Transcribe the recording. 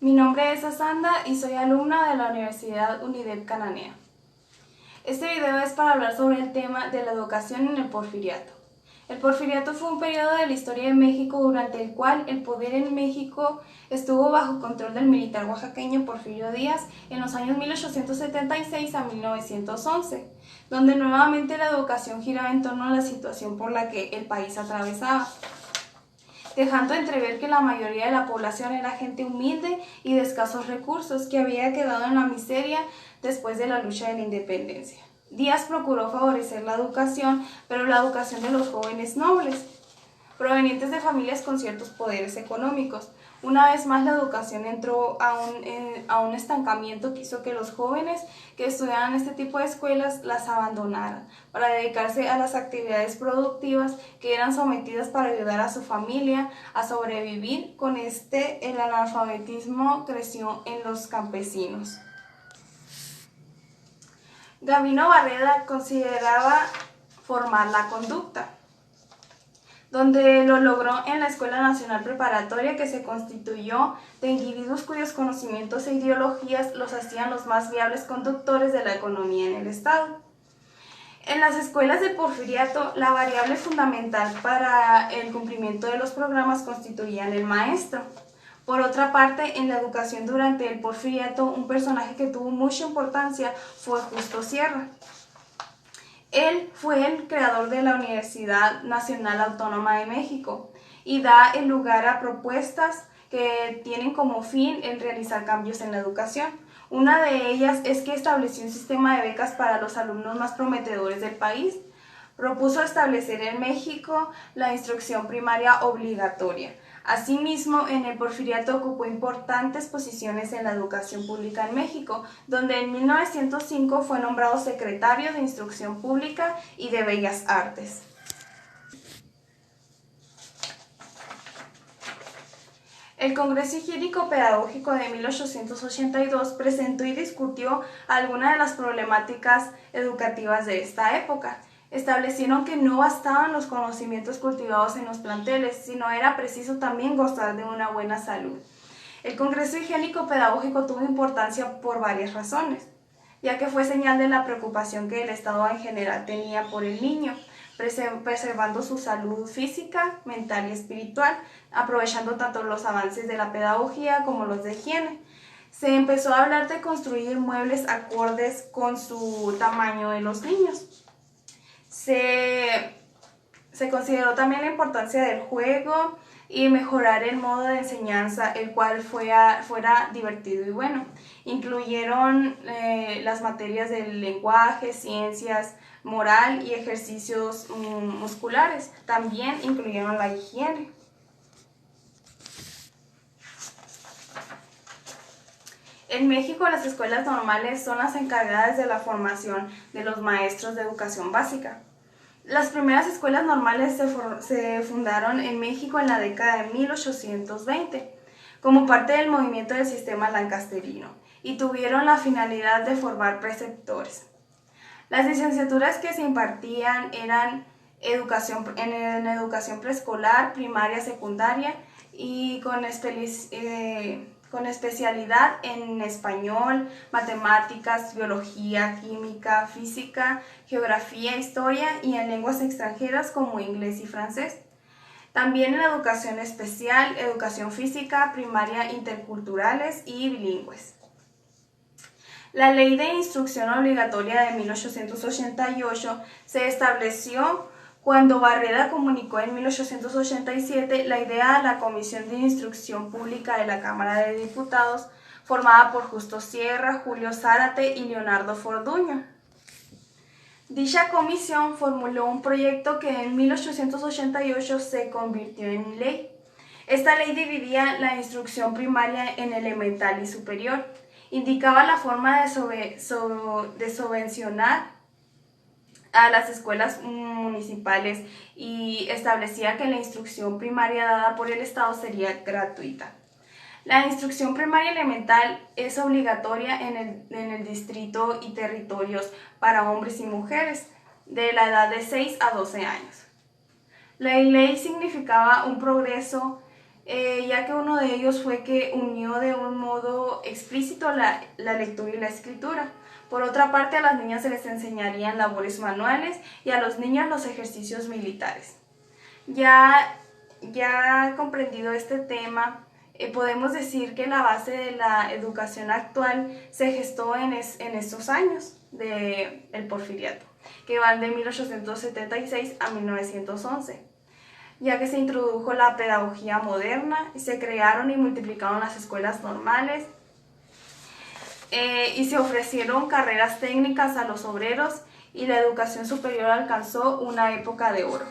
Mi nombre es Asanda y soy alumna de la Universidad UNIDEP Cananea. Este video es para hablar sobre el tema de la educación en el Porfiriato. El Porfiriato fue un periodo de la historia de México durante el cual el poder en México estuvo bajo control del militar oaxaqueño Porfirio Díaz en los años 1876 a 1911, donde nuevamente la educación giraba en torno a la situación por la que el país atravesaba, dejando entrever que la mayoría de la población era gente humilde y de escasos recursos que había quedado en la miseria después de la lucha de la independencia. Díaz procuró favorecer la educación, pero la educación de los jóvenes nobles, provenientes de familias con ciertos poderes económicos. Una vez más, la educación entró a un estancamiento que hizo que los jóvenes que estudiaban este tipo de escuelas las abandonaran para dedicarse a las actividades productivas que eran sometidas para ayudar a su familia a sobrevivir. Con el analfabetismo creció en los campesinos. Gabino Barreda consideraba formar la conducta, donde lo logró en la Escuela Nacional Preparatoria, que se constituyó de individuos cuyos conocimientos e ideologías los hacían los más viables conductores de la economía en el Estado. En las escuelas del Porfiriato, la variable fundamental para el cumplimiento de los programas constituían el maestro. Por otra parte, en la educación durante el Porfiriato, un personaje que tuvo mucha importancia fue Justo Sierra. Él fue el creador de la Universidad Nacional Autónoma de México y da el lugar a propuestas que tienen como fin el realizar cambios en la educación. Una de ellas es que estableció un sistema de becas para los alumnos más prometedores del país. Propuso establecer en México la instrucción primaria obligatoria. Asimismo, en el Porfiriato ocupó importantes posiciones en la educación pública en México, donde en 1905 fue nombrado secretario de Instrucción Pública y de Bellas Artes. El Congreso Higiénico-Pedagógico de 1882 presentó y discutió algunas de las problemáticas educativas de esta época. Establecieron que no bastaban los conocimientos cultivados en los planteles, sino era preciso también gozar de una buena salud. El Congreso Higiénico-Pedagógico tuvo importancia por varias razones, ya que fue señal de la preocupación que el Estado en general tenía por el niño, preservando su salud física, mental y espiritual, aprovechando tanto los avances de la pedagogía como los de higiene. Se empezó a hablar de construir muebles acordes con su tamaño de los niños. Se consideró también la importancia del juego y mejorar el modo de enseñanza, el cual fuera divertido y bueno. Incluyeron las materias del lenguaje, ciencias, moral y ejercicios musculares. También incluyeron la higiene. En México, las escuelas normales son las encargadas de la formación de los maestros de educación básica. Las primeras escuelas normales se fundaron en México en la década de 1820, como parte del movimiento del sistema lancasterino, y tuvieron la finalidad de formar preceptores. Las licenciaturas que se impartían eran en educación preescolar, primaria, secundaria y con especialidad en español, matemáticas, biología, química, física, geografía, historia y en lenguas extranjeras como inglés y francés. También en educación especial, educación física, primaria, interculturales y bilingües. La Ley de Instrucción Obligatoria de 1888 se estableció cuando Barreda comunicó en 1887 la idea a la Comisión de Instrucción Pública de la Cámara de Diputados, formada por Justo Sierra, Julio Zárate y Leonardo Forduño. Dicha comisión formuló un proyecto que en 1888 se convirtió en ley. Esta ley dividía la instrucción primaria en elemental y superior, indicaba la forma de subvencionar a las escuelas municipales y establecía que la instrucción primaria dada por el Estado sería gratuita. La instrucción primaria elemental es obligatoria en el distrito y territorios para hombres y mujeres de la edad de 6 a 12 años. La ley significaba un progreso ya que uno de ellos fue que unió de un modo explícito la lectura y la escritura. Por otra parte, a las niñas se les enseñarían labores manuales y a los niños los ejercicios militares. Ya comprendido este tema, podemos decir que la base de la educación actual se gestó en estos años del Porfiriato, que van de 1876 a 1911, ya que se introdujo la pedagogía moderna y se crearon y multiplicaron las escuelas normales, y se ofrecieron carreras técnicas a los obreros y la educación superior alcanzó una época de oro.